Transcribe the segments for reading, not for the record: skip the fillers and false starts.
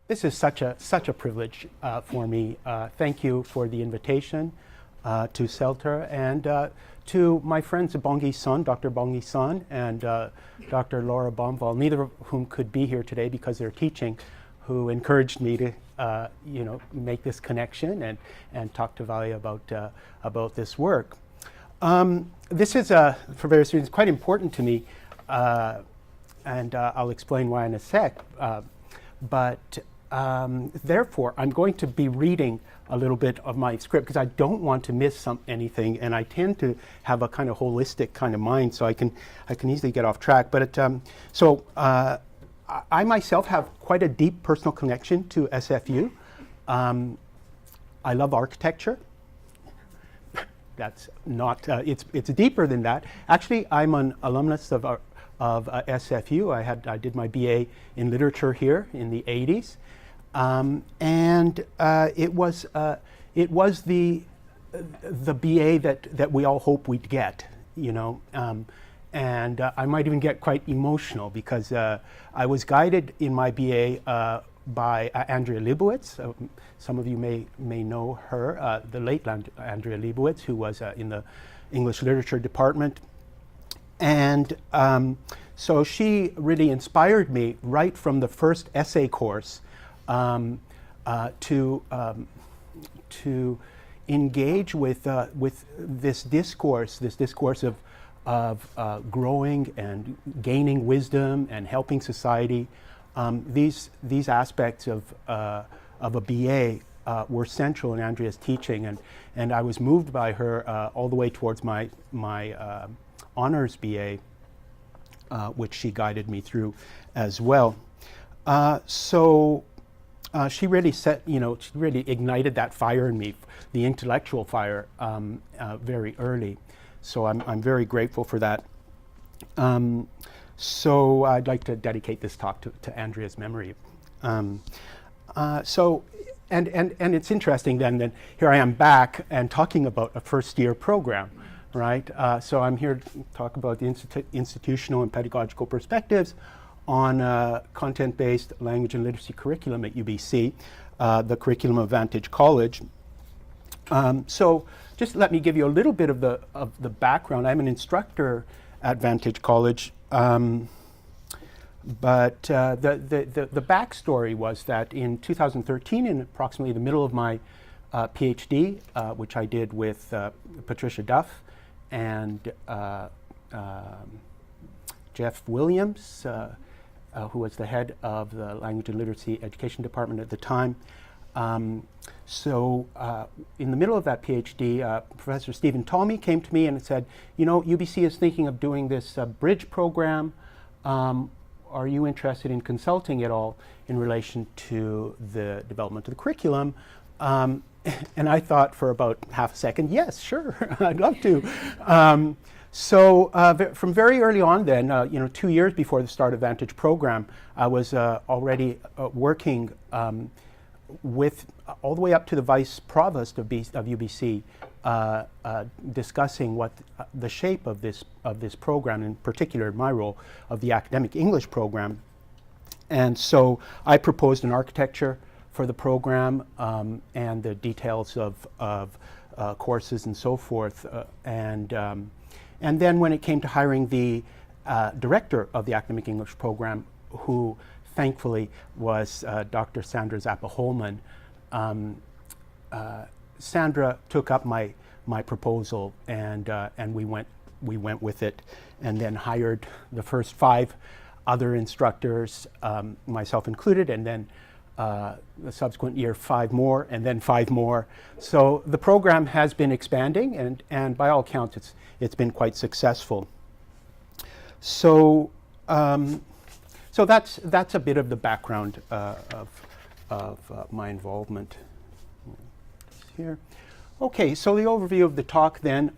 This is such a privilege for me. Thank you for the invitation to CELLTR and to my friends Bongi Sun, Dr. Bongi Sun, and Dr. Laura Baumwoll, neither of whom could be here today because they're teaching, who encouraged me to make this connection and talk to Valia about this work. This is, for various reasons, quite important to me, and I'll explain why in a sec. Therefore, I'm going to be reading a little bit of my script because I don't want to miss anything, and I tend to have a kind of holistic kind of mind, so I can easily get off track. But I myself have quite a deep personal connection to SFU. I love architecture. That's not. It's deeper than that. Actually, I'm an alumnus of SFU. I did my BA in literature here in the 80s. It was the BA that we all hope we'd get, you know, and I might even get quite emotional because I was guided in my BA by Andrea Leibowitz. Some of you may know her, the late Andrea Leibowitz, who was in the English literature department, and so she really inspired me right from the first essay course to engage with this discourse of growing and gaining wisdom and helping society. These aspects of a BA were central in Andrea's teaching, and I was moved by her all the way towards my honors BA, which she guided me through as well. She really she really ignited that fire in me, the intellectual fire, very early. So I'm very grateful for that. So I'd like to dedicate this talk to Andrea's memory. And it's interesting then that here I am back and talking about a first-year program, right? So I'm here to talk about the institutional and pedagogical perspectives on content-based language and literacy curriculum at UBC, the curriculum of Vantage College. So just let me give you a little bit of the background. I'm an instructor at Vantage College, but the backstory was that in 2013, in approximately the middle of my PhD, which I did with Patricia Duff and Jeff Williams, who was the head of the Language and Literacy Education Department at the time. In the middle of that PhD, Professor Stephen Talmy came to me and said, you know, UBC is thinking of doing this bridge program. Are you interested in consulting at all in relation to the development of the curriculum? And I thought for about half a second, yes, sure, I'd love to. From very early on then, 2 years before the start of Vantage program, I was already working with all the way up to the vice provost of UBC, discussing what the shape of this program, in particular my role of the academic English program. And so I proposed an architecture for the program and the details of courses and so forth. And then when it came to hiring the director of the academic English program, who thankfully was Dr. Sandra Zappa-Holman, Sandra took up my proposal, and we went with it, and then hired the first 5 other instructors, myself included, and then the subsequent year 5 more, and then 5 more. So the program has been expanding, and by all accounts, it's been quite successful. So that's a bit of the background of my involvement here. Okay, so the overview of the talk then.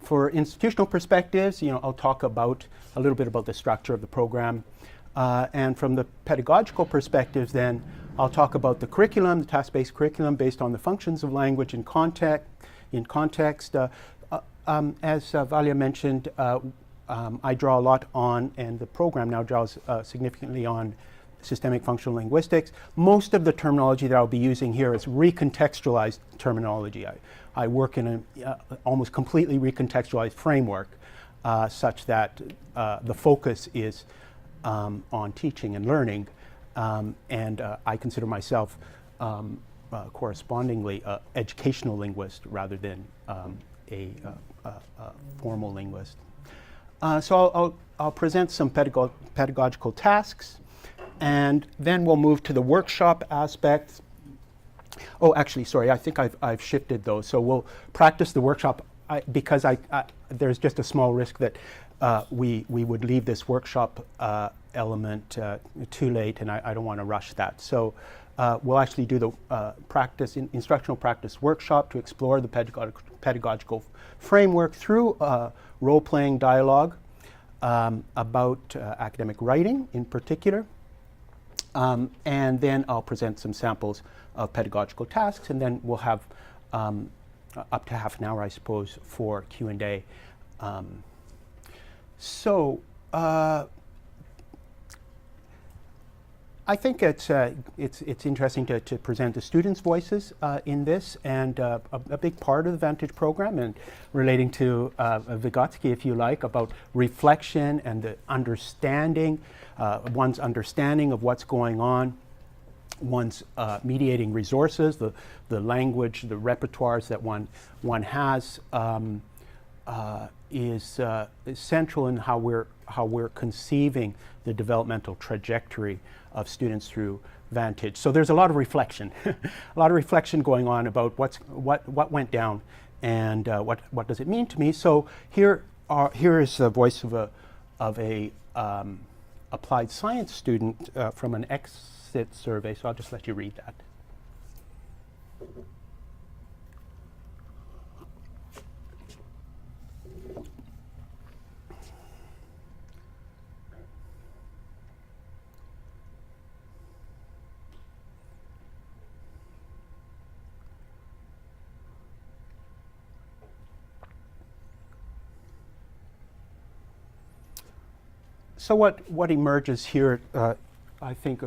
For institutional perspectives, I'll talk about a little bit about the structure of the program. And from the pedagogical perspectives then, I'll talk about the curriculum, the task-based curriculum based on the functions of language in context. As Valia mentioned, I draw a lot on, and the program now draws significantly on systemic functional linguistics. Most of the terminology that I'll be using here is recontextualized terminology. I work in an almost completely recontextualized framework such that the focus is on teaching and learning, and I consider myself correspondingly an educational linguist rather than a formal linguist. So I'll present some pedagogical tasks, and then we'll move to the workshop aspects. Oh, actually, sorry, I think I've shifted those. So we'll practice the workshop because there's just a small risk that we would leave this workshop element too late, and I don't want to rush that. So we'll actually do the instructional practice workshop to explore the pedagogical framework through role-playing dialogue about academic writing in particular. And then I'll present some samples of pedagogical tasks, and then we'll have up to half an hour, I suppose, for Q&A. So I think it's interesting to present the students' voices in this, and a big part of the Vantage program, and relating to Vygotsky, if you like, about reflection and the understanding, one's understanding of what's going on, one's mediating resources, the language, the repertoires that one has is central in how we're conceiving the developmental trajectory of students through Vantage. So there's a lot of reflection, a lot of reflection going on about what went down and what does it mean to me. So here is the voice of a applied science student from an exit survey. So I'll just let you read that. So what emerges here, I think,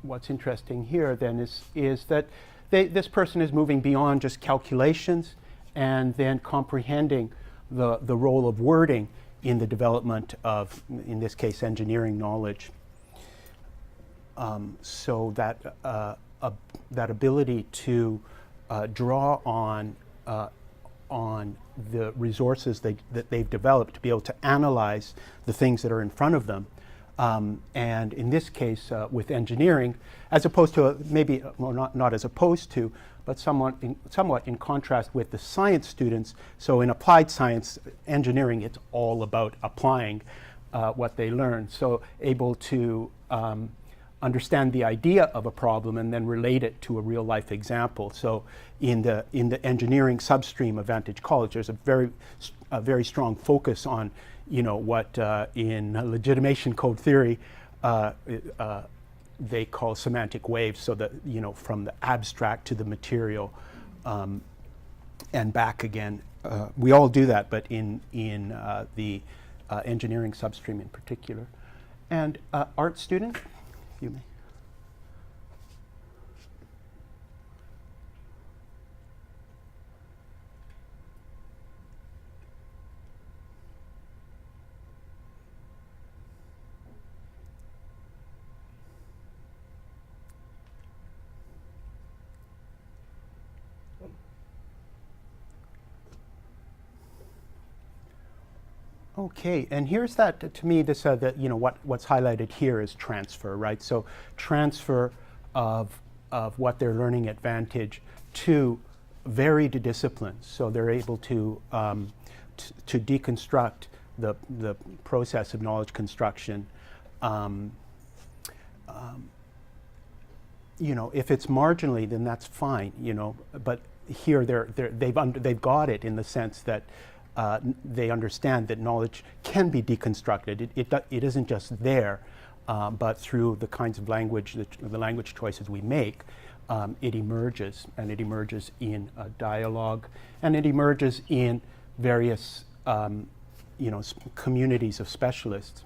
what's interesting here then is that this person is moving beyond just calculations and then comprehending the role of wording in the development of, in this case, engineering knowledge. So that that ability to draw on the resources that they've developed to be able to analyze the things that are in front of them. And in this case, with engineering, as opposed to maybe, well, not as opposed to, but somewhat in contrast with the science students. So in applied science, engineering, it's all about applying what they learn. So able to understand the idea of a problem and then relate it to a real life example. So in the engineering substream of Vantage College, there's a very strong focus on, what in legitimation code theory they call semantic waves. So that, from the abstract to the material and back again. We all do that, but in the engineering substream in particular. And art student, you may. Okay, and here's that, to me, this, what's highlighted here is transfer, right? So transfer of what they're learning at Vantage to varied disciplines. So they're able to deconstruct the process of knowledge construction. If it's marginally, then that's fine, but here they've got it in the sense that they understand that knowledge can be deconstructed. It isn't just there, but through the kinds of language, the language choices we make, it emerges, and it emerges in a dialogue, and it emerges in various, communities of specialists.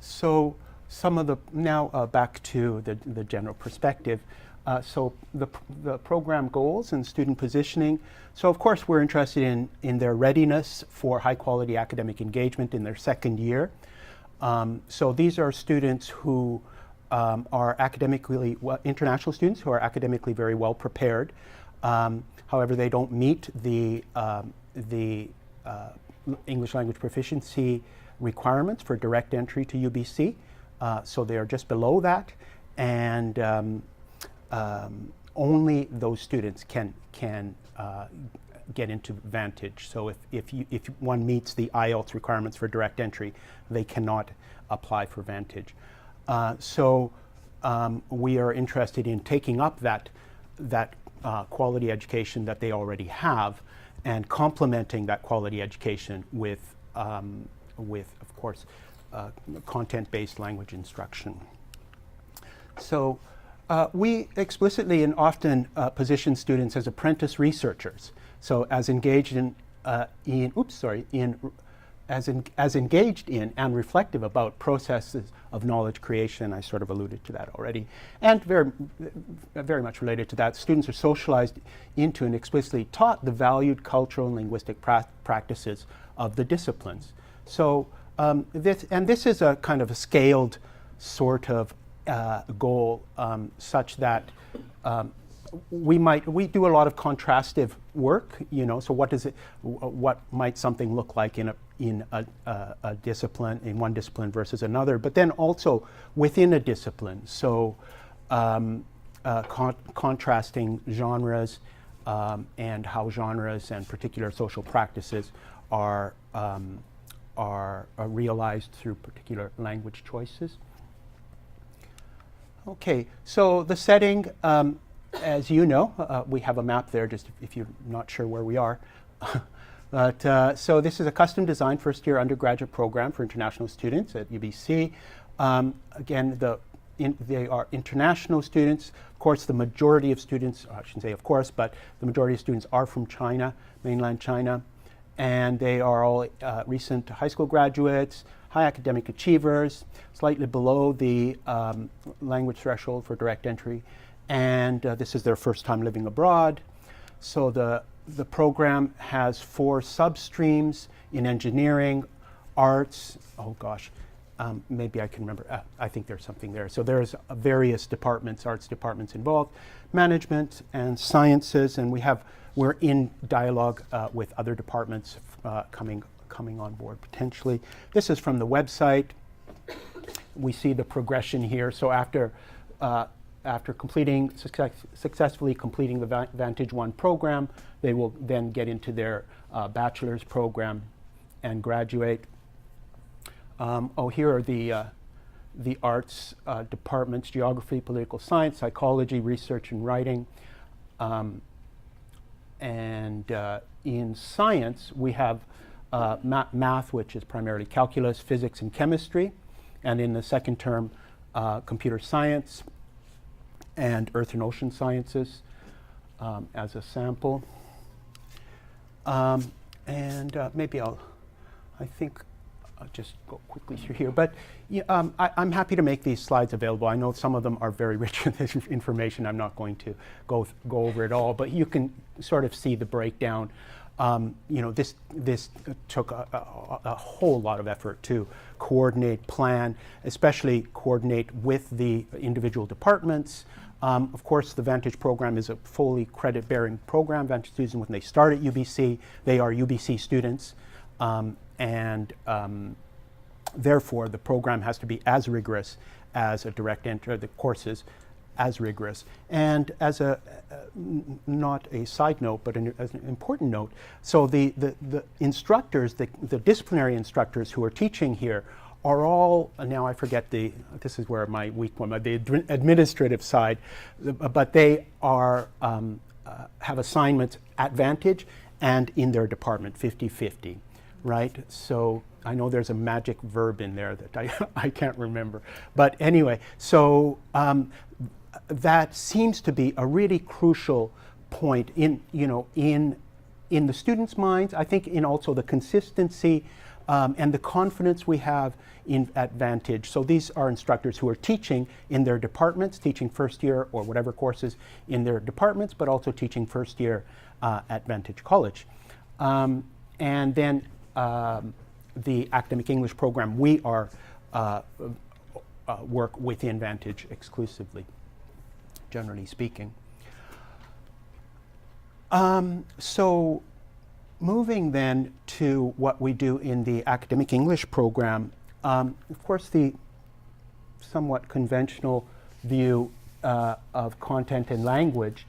So some of the, now back to the general perspective. So the program goals and student positioning. So of course we're interested in their readiness for high quality academic engagement in their second year. So these are students who are academically, international students who are academically very well prepared. However, they don't meet the English language proficiency requirements for direct entry to UBC. So they are just below that, and only those students can get into Vantage. So if one meets the IELTS requirements for direct entry, they cannot apply for Vantage. So we are interested in taking up that quality education that they already have and complementing that quality education with of course, content-based language instruction. So we explicitly and often position students as apprentice researchers. So as engaged as engaged in and reflective about processes of knowledge creation. I sort of alluded to that already. And very much related to that, students are socialized into and explicitly taught the valued cultural and linguistic practices of the disciplines. So this is a kind of a scaled sort of goal, such that we do a lot of contrastive work, you know. So what might something look like in a discipline, in one discipline versus another, but then also within a discipline. So contrasting genres and how genres and particular social practices are realized through particular language choices. Okay, so the setting, as you know, we have a map there, just if you're not sure where we are. But so this is a custom designed first year undergraduate program for international students at UBC. Again, they are international students. Of course, the majority of students, I shouldn't say of course, but the majority of students are from China, mainland China. And they are all recent high school graduates, high academic achievers, slightly below the language threshold for direct entry. And this is their first time living abroad. So the program has 4 substreams in engineering, arts, oh gosh, maybe I can remember, I think there's something there. So there's various departments, arts departments involved, management and sciences, and we're in dialogue with other departments coming on board potentially. This is from the website. We see the progression here. So after successfully completing the Vantage 1 program, they will then get into their bachelor's program and graduate. Here are the arts departments: geography, political science, psychology, research and writing. And in science, we have math, which is primarily calculus, physics, and chemistry. And in the second term, computer science and earth and ocean sciences as a sample. Maybe I think I'll just go quickly through here. But I'm happy to make these slides available. I know some of them are very rich in this information. I'm not going to go over it all, but you can sort of see the breakdown. This took a whole lot of effort to coordinate, plan, especially coordinate with the individual departments. Of course, the Vantage program is a fully credit-bearing program. Vantage students, when they start at UBC, they are UBC students. Therefore, the program has to be as rigorous as a direct entry, the courses as rigorous. And as not a side note, but as an important note, so the instructors, the disciplinary instructors who are teaching here are all, now I forget this is where my weak one, the administrative side, but they are, have assignments at Vantage and in their department, 50-50. Right? So I know there's a magic verb in there that I can't remember. But anyway, so that seems to be a really crucial point in the students' minds. I think in also the consistency and the confidence we have at Vantage. So these are instructors who are teaching in their departments, teaching first year or whatever courses in their departments, but also teaching first year at Vantage College. And then the academic English program, we are work within Vantage exclusively, generally speaking. So moving then to what we do in the academic English program, of course the somewhat conventional view of content and language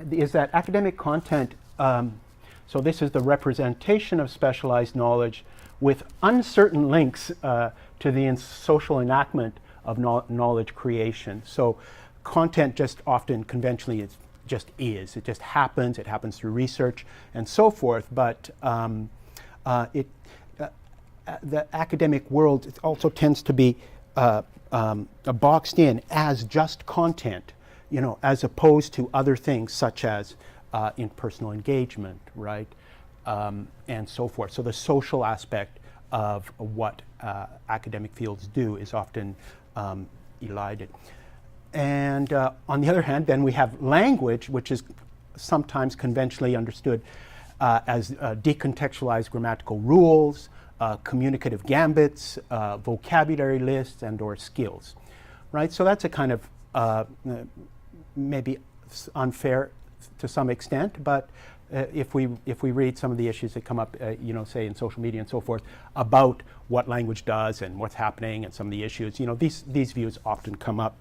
is that academic content, so this is the representation of specialized knowledge with uncertain links to the social enactment of knowledge creation. So content just often conventionally it just happens, it happens through research and so forth, but the academic world also tends to be boxed in as just content, you know, as opposed to other things such as interpersonal engagement, right, and so forth. So the social aspect of what academic fields do is often elided. And on the other hand, then we have language, which is sometimes conventionally understood as decontextualized grammatical rules, communicative gambits, vocabulary lists, and or skills, right? So that's a kind of maybe unfair to some extent, but if we read some of the issues that come up, you know, say in social media and so forth, about what language does and what's happening and some of the issues, you know, these views often come up.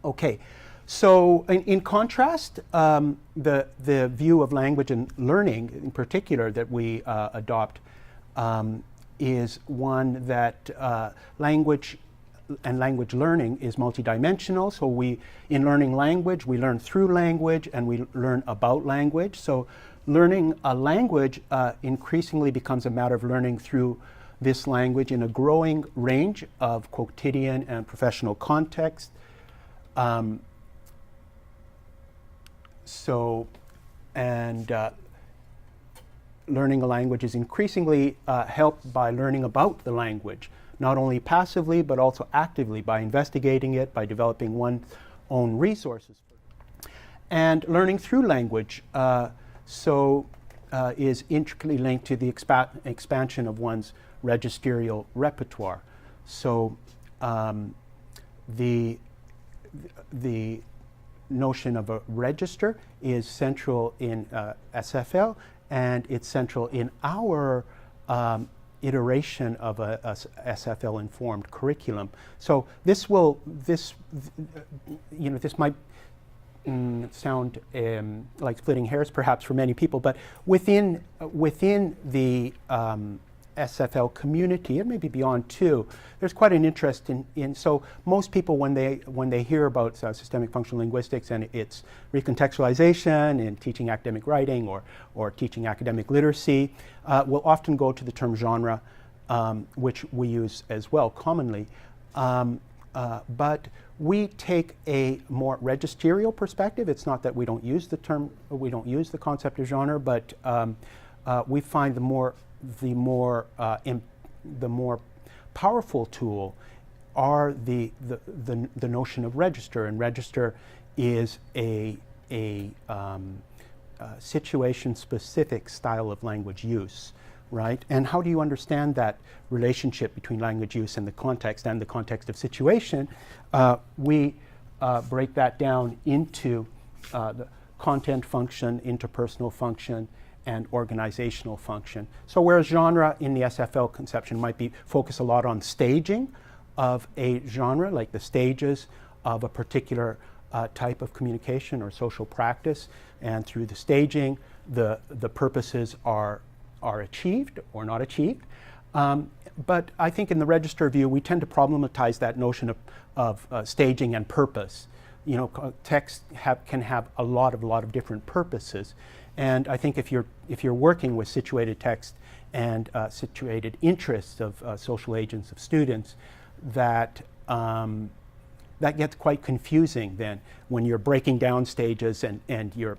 Okay, so in contrast, the view of language and learning in particular that we adopt is one that language and language learning is multidimensional. So in learning language, we learn through language and we learn about language. So learning a language increasingly becomes a matter of learning through this language in a growing range of quotidian and professional contexts. Learning a language is increasingly helped by learning about the language, not only passively but also actively by investigating it, by developing one's own resources. And learning through language is intricately linked to the expansion of one's registerial repertoire. So the notion of a register is central in SFL, and it's central in our iteration of a SFL-informed curriculum. So this might sound like splitting hairs perhaps for many people, but within the SFL community, and maybe beyond too, there's quite an interest in so most people when they hear about systemic functional linguistics and its recontextualization in teaching academic writing or teaching academic literacy will often go to the term genre, which we use as well commonly. But we take a more registerial perspective. It's not that we don't use the concept of genre, but we find the more powerful tool are the notion of register, and register is a situation-specific style of language use, right? And how do you understand that relationship between language use and the context of situation? We break that down into the content function, interpersonal function, and organizational function. So whereas genre in the SFL conception might be focus a lot on staging of a genre, like the stages of a particular type of communication or social practice, and through the staging, the purposes are achieved or not achieved. But I think in the register view, we tend to problematize that notion of staging and purpose. You know, text can have a lot of different purposes. And I think if you're working with situated text and situated interests of social agents, of students, that gets quite confusing then when you're breaking down stages and you're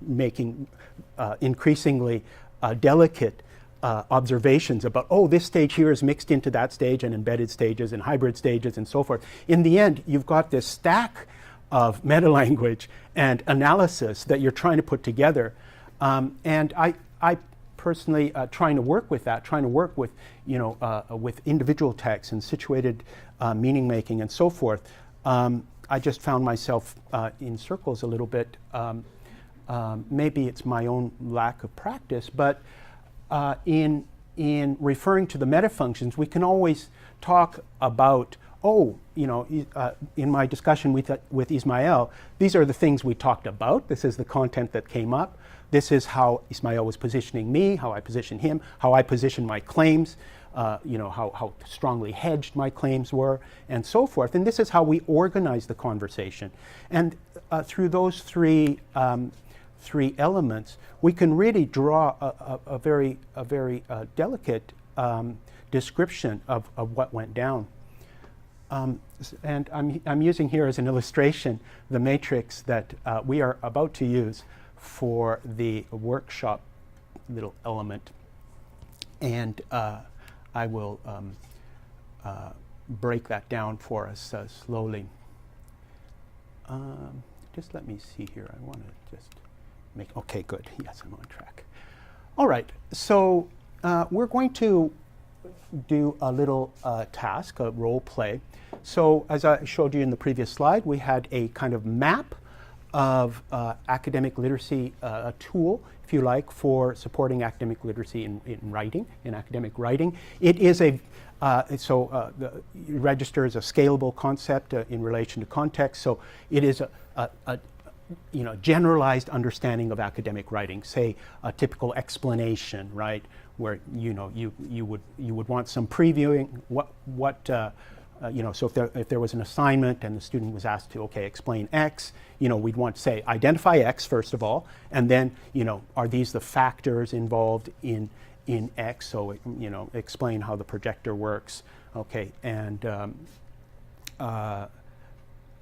making increasingly delicate observations about, oh, this stage here is mixed into that stage, and embedded stages and hybrid stages and so forth. In the end, you've got this stack of meta-language and analysis that you're trying to put together. And I personally trying to work with that, trying to work with, with individual texts and situated meaning making and so forth. I just found myself in circles a little bit. Maybe it's my own lack of practice, but in referring to the meta functions, we can always talk about, in my discussion with Ismail, these are the things we talked about. This is the content that came up. This is how Ismail was positioning me, how I position him, how I position my claims, how strongly hedged my claims were, and so forth. And this is how we organize the conversation. And through those three elements, we can really draw a very delicate description of what went down. And I'm using here as an illustration the matrix that we are about to use for the workshop little element. And I will break that down for us slowly. Just let me see here. I want to just make, okay, good. Yes, I'm on track. All right, so we're going to do a little task, a role play. So as I showed you in the previous slide, we had a kind of map of academic literacy, a tool, if you like, for supporting academic literacy in writing, in academic writing. It is the register is a scalable concept in relation to context. So it is a generalized understanding of academic writing, say a typical explanation, right, where you would want some previewing so if there was an assignment and the student was asked to, explain X, we'd want to say, identify X first of all, and then, are these the factors involved in X? So, explain how the projector works, and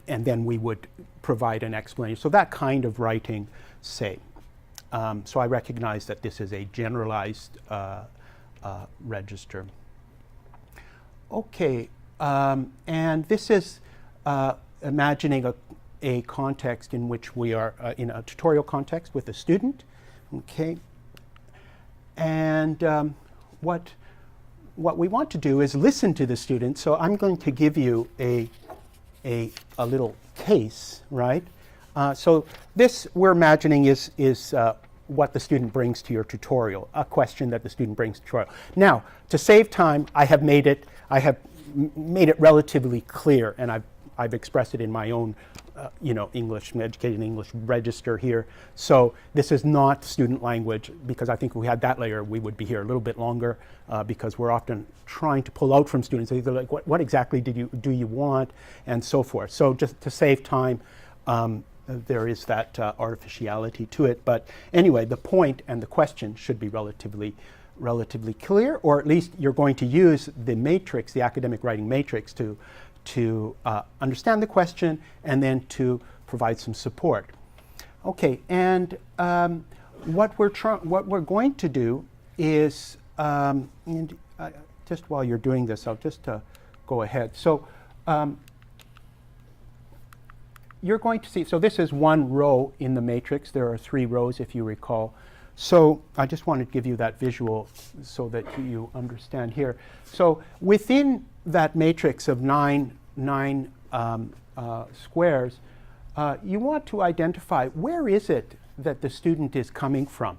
then we would provide an explanation. So that kind of writing, say. So I recognize that this is a generalized register. Okay. And this is imagining a context in which we are in a tutorial context with a student, and what we want to do is listen to the student. So I'm going to give you a little case, right? So this we're imagining is what the student brings to your tutorial, a question that the student brings to tutorial. Now, to save time, I have made it relatively clear, and I've expressed it in my own, English, educated English register here. So this is not student language, because I think if we had that layer, we would be here a little bit longer, because we're often trying to pull out from students. They're like, what exactly do you want, and so forth. So just to save time, there is that artificiality to it. But anyway, the point and the question should be relatively clear, or at least you're going to use the matrix, the academic writing matrix, to understand the question and then to provide some support. Okay, and what we're going to do is, just while you're doing this, I'll just go ahead. So you're going to see, so this is one row in the matrix. There are 3 rows, if you recall. So I just wanted to give you that visual so that you understand here. So within that matrix of nine squares, you want to identify where is it that the student is coming from,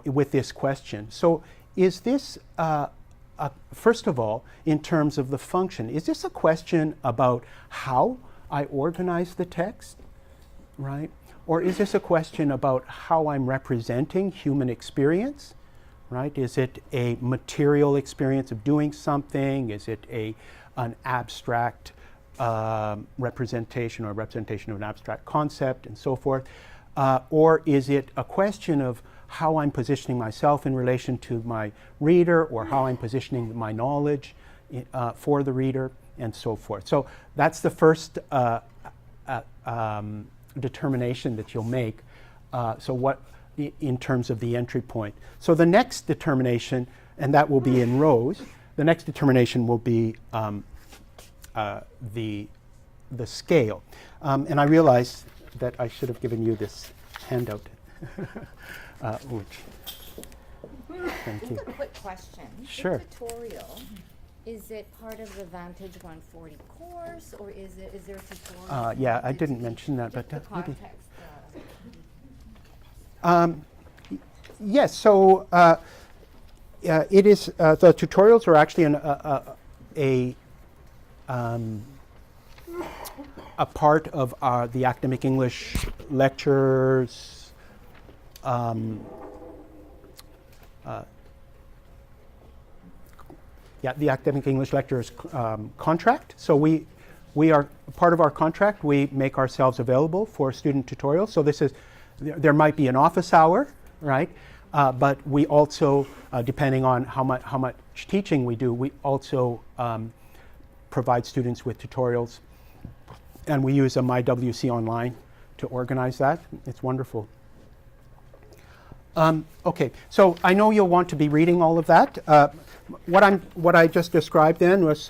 with this question. So is this, first of all, in terms of the function, is this a question about how I organize the text, right? Or is this a question about how I'm representing human experience, right? Is it a material experience of doing something? Is it an abstract representation, or representation of an abstract concept, and so forth? Or is it a question of how I'm positioning myself in relation to my reader, or how I'm positioning my knowledge for the reader, and so forth? So that's the first determination that you'll make. So what in terms of the entry point. So the next determination, and that will be in rows, the next determination will be the scale. And I realize that I should have given you this handout. Thank you. Just a quick question. Sure. The tutorial, is it part of the Vantage 140 course, or is there a tutorial? Yeah, I didn't mention that, but the maybe. context. Yes, so it is, the tutorials are actually a part of the academic English lectures, the academic English lectures contract. So we are, part of our contract, we make ourselves available for student tutorials. So this is, there might be an office hour, right? But we also, depending on how much teaching we do, we also provide students with tutorials. And we use a MyWC Online to organize that. It's wonderful. Okay, so I know you'll want to be reading all of that. What I just described then was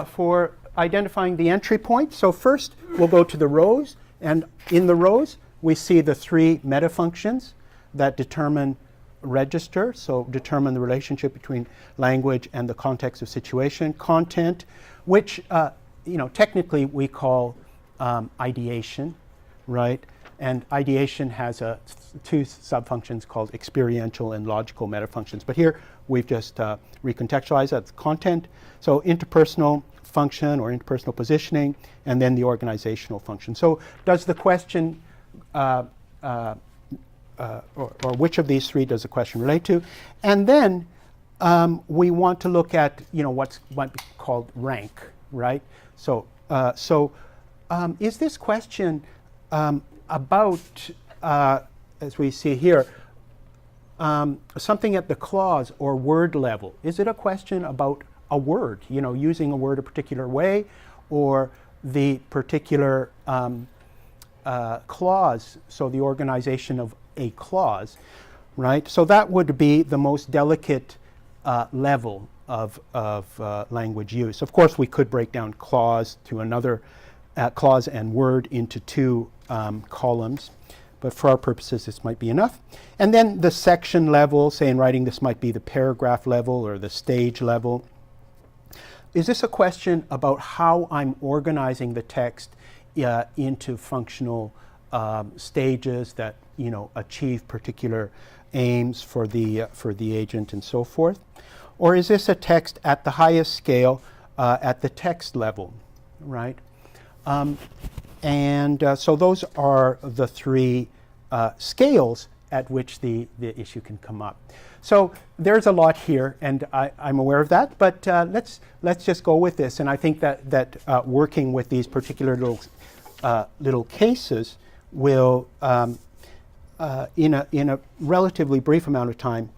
for identifying the entry point. So first we'll go to the rows, and in the rows we see the three meta functions that determine register, so determine the relationship between language and the context of situation. Content, which technically we call ideation, right? And ideation has two subfunctions called experiential and logical metafunctions. But here we've just recontextualized that. Content, so interpersonal function or interpersonal positioning, and then the organizational function. So does the question, or which of these three does the question relate to? And then we want to look at what's might be called rank, right? So is this question about, as we see here, something at the clause or word level? Is it a question about a word, using a word a particular way, or the particular clause, so the organization of a clause, right? So that would be the most delicate level of language use. Of course, we could break down clause to another, clause and word into two columns, but for our purposes this might be enough. And then the section level, say in writing this might be the paragraph level or the stage level. Is this a question about how I'm organizing the text into functional stages that achieve particular aims for the agent and so forth? Or is this a text at the highest scale at the text level, right? So those are the three scales at which the issue can come up. So there's a lot here, and I'm aware of that, but let's just go with this. And I think that working with these particular little cases will, in a relatively brief amount of time,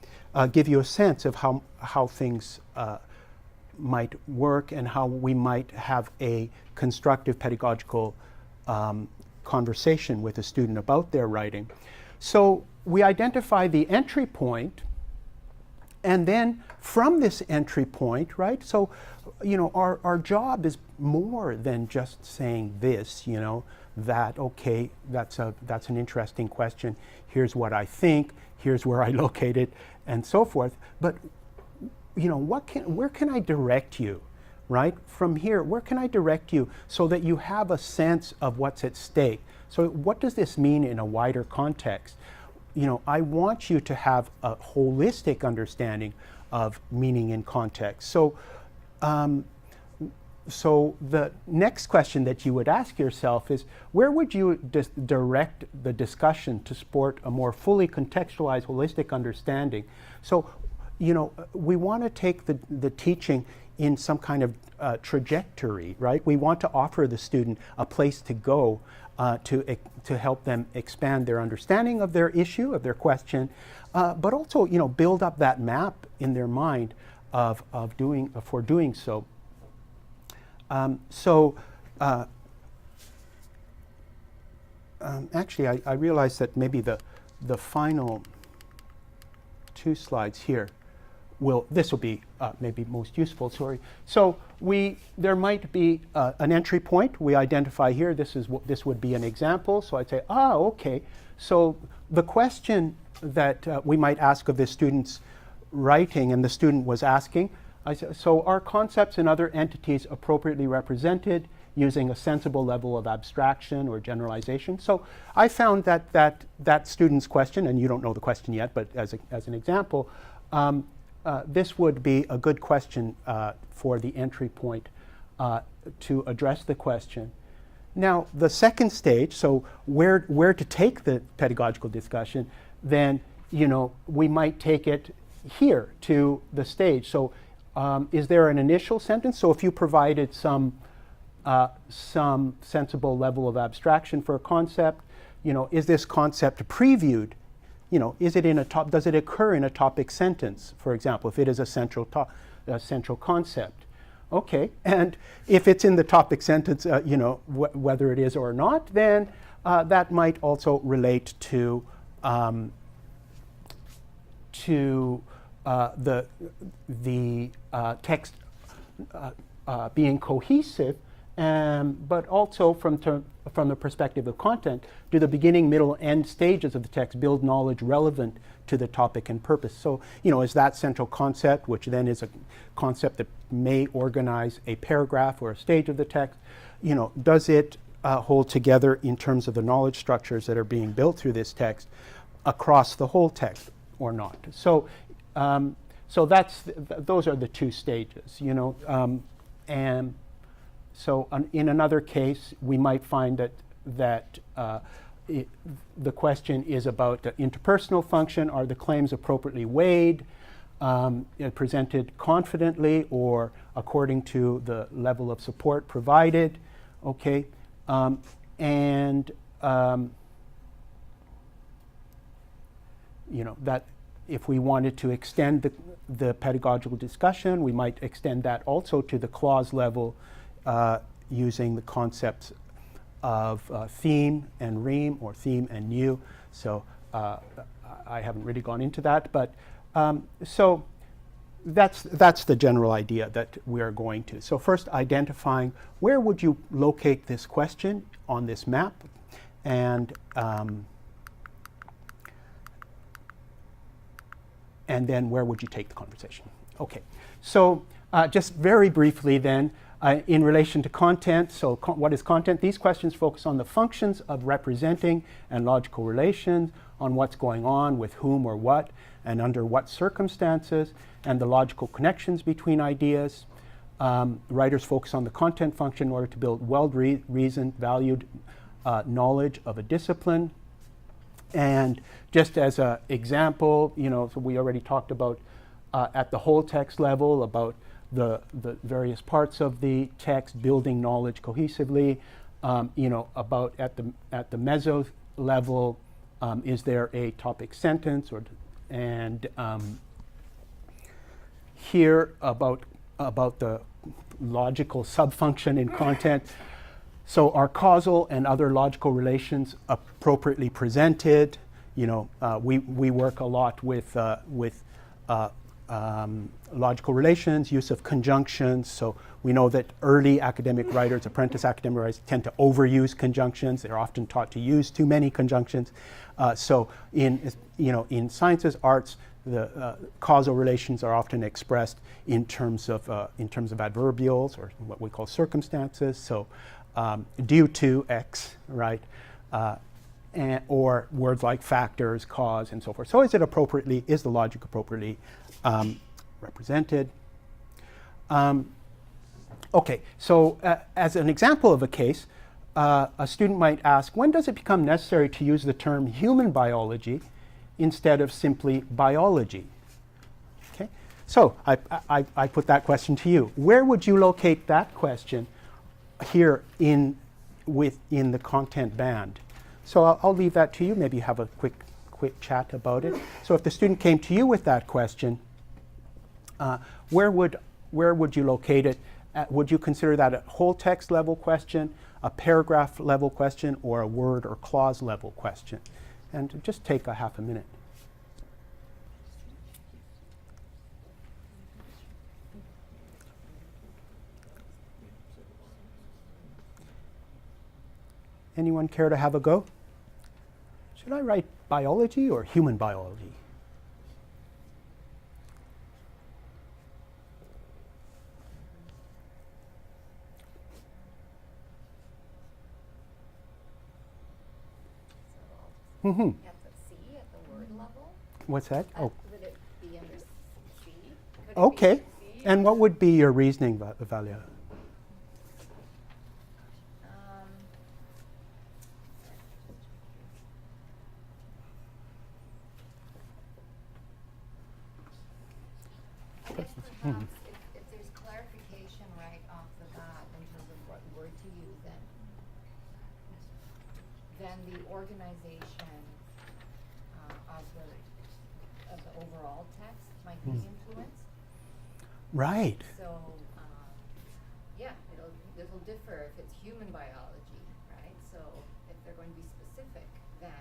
give you a sense of how things might work and how we might have a constructive pedagogical conversation with a student about their writing. So we identify the entry point, and then from this entry point, right? So, our job is more than just saying this, that, okay, that's an interesting question. Here's what I think, here's where I locate it, and so forth. But, where can I direct you? Right? From here, where can I direct you so that you have a sense of what's at stake? So what does this mean in a wider context? I want you to have a holistic understanding of meaning in context. So, so the next question that you would ask yourself is, where would you direct the discussion to support a more fully contextualized, holistic understanding? So, we want to take the teaching in some kind of trajectory, right? We want to offer the student a place to go to help them expand their understanding of their issue, of their question, but also, build up that map in their mind for doing so. Actually, I realized that maybe the final 2 slides here this will be maybe most useful. Sorry. So there might be an entry point we identify here. This would be an example. So I'd say, okay. So the question that we might ask of the student's writing, and the student was asking, I said, so are concepts and other entities appropriately represented using a sensible level of abstraction or generalization? So I found that student's question, and you don't know the question yet, but as an example, this would be a good question for the entry point to address the question. Now, the second stage, so where to take the pedagogical discussion, then we might take it here to the stage. So is there an initial sentence? So if you provided some sensible level of abstraction for a concept, is this concept previewed? Is it does it occur in a topic sentence, for example, if it is a central concept? Okay, and if it's in the topic sentence, whether it is or not, then that might also relate to the text being cohesive, but also from the perspective of content, do the beginning, middle, end stages of the text build knowledge relevant to the topic and purpose? So, is that central concept, which then is a concept that may organize a paragraph or a stage of the text, does it hold together in terms of the knowledge structures that are being built through this text across the whole text or not? So, those are the 2 stages, and so in another case, we might find that the question is about the interpersonal function. Are the claims appropriately weighed, presented confidently, or according to the level of support provided? Okay, that if we wanted to extend the pedagogical discussion, we might extend that also to the clause level, using the concepts of theme and ream, or theme and new. So I haven't really gone into that, but so that's the general idea that we're going to. So first, identifying where would you locate this question on this map, and then where would you take the conversation? Okay, so just very briefly then, in relation to content, so what is content? These questions focus on the functions of representing and logical relations, on what's going on with whom or what, and under what circumstances, and the logical connections between ideas. Writers focus on the content function in order to build well-reasoned, valued knowledge of a discipline. And just as an example, so we already talked about at the whole text level about the various parts of the text building knowledge cohesively. About at the meso level, is there a topic sentence, and here about the logical subfunction in content. So are causal and other logical relations appropriately presented? We work a lot with logical relations, use of conjunctions. So we know that early academic writers, apprentice academic writers, tend to overuse conjunctions. They're often taught to use too many conjunctions. So in sciences, arts, the causal relations are often expressed in terms of adverbials, or what we call circumstances. So due to X, right? Or words like factors, cause, and so forth. So is the logic appropriately represented? Okay, so as an example of a case, a student might ask, when does it become necessary to use the term human biology instead of simply biology? Okay, so I put that question to you. Where would you locate that question here in the content band? So I'll leave that to you. Maybe have a quick chat about it. So if the student came to you with that question, where would you locate it? Would you consider that a whole text level question, a paragraph level question, or a word or clause level question? and just take a half a minute. Anyone care to have a go? Should I write biology or human biology? Mm-hmm. At the C, at the word level? What's that? Oh, Would it be under C? Could it be okay. under C? And what would be your reasoning, Valia? I guess perhaps if there's clarification right off the bat in terms of what word to use, then the organization of the overall text might be influenced. Right. So, yeah, it'll differ if it's human biology, right? So if they're going to be specific, then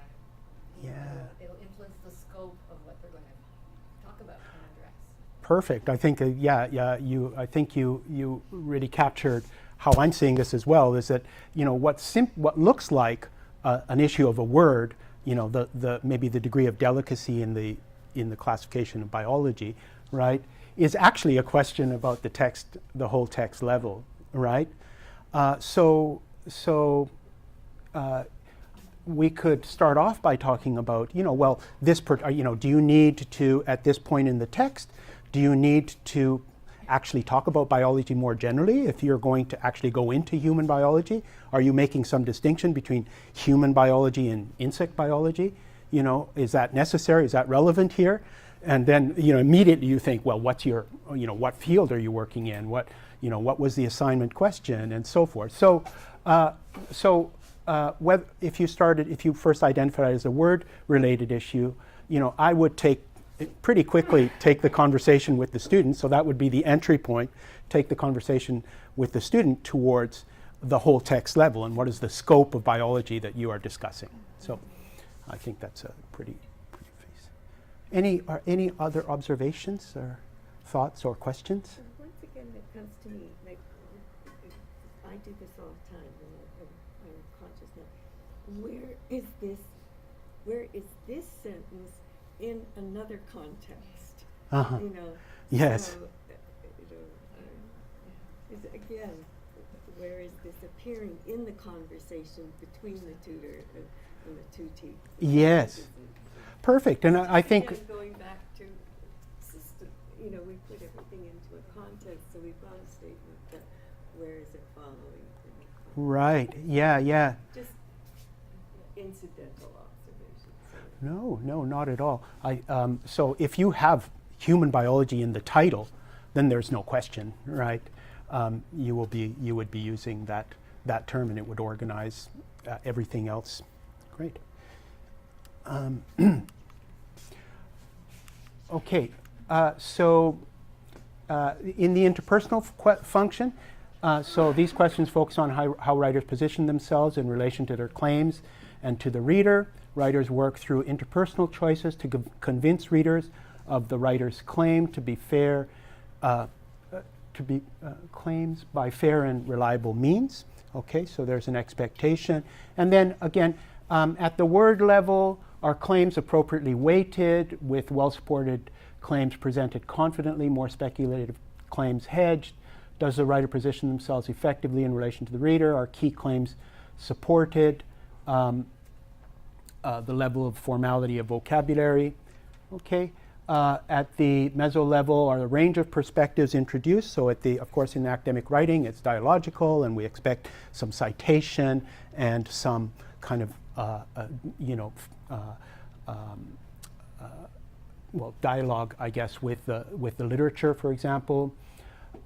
it'll influence the scope of what they're going to talk about and address. Perfect. I think, I think you really captured how I'm seeing this as well. Is that what looks like an issue of a word, maybe the degree of delicacy in the classification of biology, right, is actually a question about the text, the whole text level, right? So we could start off by talking about, do you need to, at this point in the text, do you need to actually talk about biology more generally if you're going to actually go into human biology? Are you making some distinction between human biology and insect biology? Is that necessary? Is that relevant here? And then, immediately you think, well, what's your, what field are you working in? What was the assignment question, and so forth. So, if you first identified it as a word-related issue, I would pretty quickly take the conversation with the student. So that would be the entry point. Take the conversation with the student towards the whole text level and what is the scope of biology that you are discussing. So, I think that's a pretty face. Any other observations or thoughts or questions? Once again, it comes to me, like, I do this all the time, and I'm conscious now. Where is this sentence in another context? Uh-huh. Yes. So, again, where is this appearing in the conversation between the tutor and the tutee? Yes. Perfect. And I think Again, going back to system, we put everything into a context, so we've got a statement that where is it following? right. Yeah. Just incidental observations. No, not at all. So if you have human biology in the title, then there's no question, right? You would be using that term, and it would organize everything else. Great. Okay. So in the interpersonal function, so these questions focus on how writers position themselves in relation to their claims and to the reader. Writers work through interpersonal choices to convince readers of the writer's claim to be fair, claims by fair and reliable means. Okay, so there's an expectation. And then again, at the word level, are claims appropriately weighted with well-supported claims presented confidently, more speculative claims hedged? Does the writer position themselves effectively in relation to the reader? Are key claims supported? The level of formality of vocabulary. Okay. At the meso level, are a range of perspectives introduced. So of course, in academic writing, it's dialogical, and we expect some citation and some kind of, dialogue, I guess, with the literature, for example.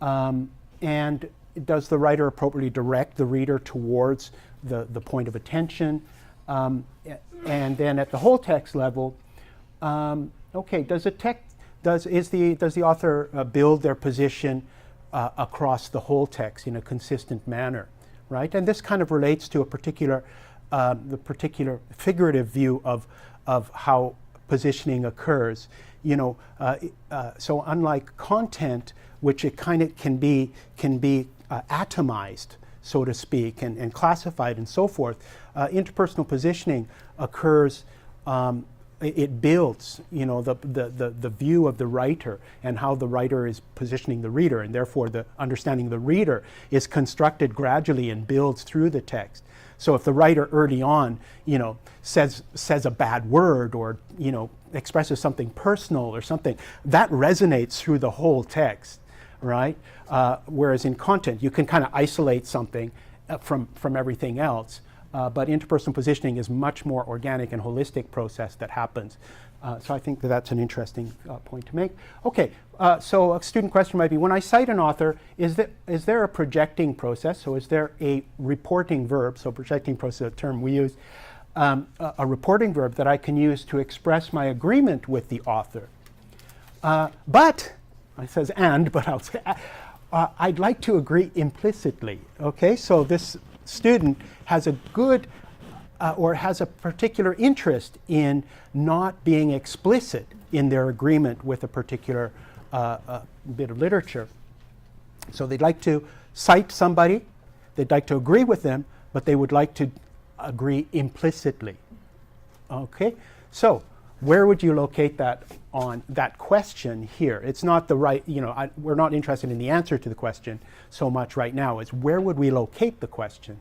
And does the writer appropriately direct the reader towards the point of attention? And then at the whole text level, okay, does the author build their position across the whole text in a consistent manner, right? And this kind of relates to the particular figurative view of of how positioning occurs. You know, so unlike content, which it kind of can be atomized, so to speak, and classified and so forth, interpersonal positioning occurs. It builds, you know, the view of the writer and how the writer is positioning the reader, and therefore the understanding of the reader is constructed gradually and builds through the text. So if the writer early on, you know, says a bad word, or, you know, expresses something personal or something, that resonates through the whole text, right? Whereas in content, you can kind of isolate something from everything else. But interpersonal positioning is much more organic and holistic process that happens. So I think that's an interesting point to make. Okay, so a student question might be, when I cite an author, is there a projecting process? So is there a reporting verb? So projecting process is a term we use. A reporting verb that I can use to express my agreement with the author. But, it says and, but I'll say, I'd like to agree implicitly. Okay, so this student has a good or has a particular interest in not being explicit in their agreement with a particular bit of literature. So they'd like to cite somebody, they'd like to agree with them, but they would like to agree implicitly. Okay, so where would you locate that on that question here? It's not the right, you know, we're not interested in the answer to the question so much right now. It's where would we locate the question?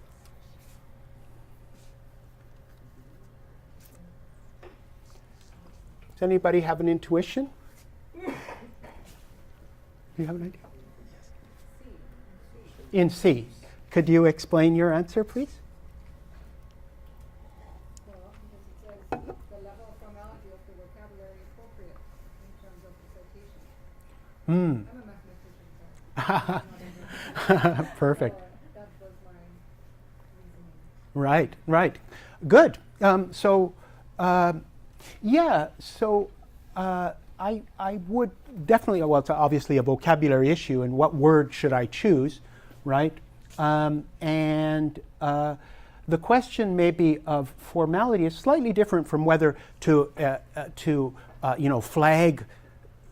Does anybody have an intuition? Do you have an idea? In C. Could you explain your answer, please? Well, because it says the level of formality of the vocabulary appropriate in terms of the citation. I'm a mathematician, so Perfect. that was my reasoning. Right, right. Good. I would definitely, well, it's obviously a vocabulary issue, and what word should I choose, right? The question maybe of formality is slightly different from whether to flag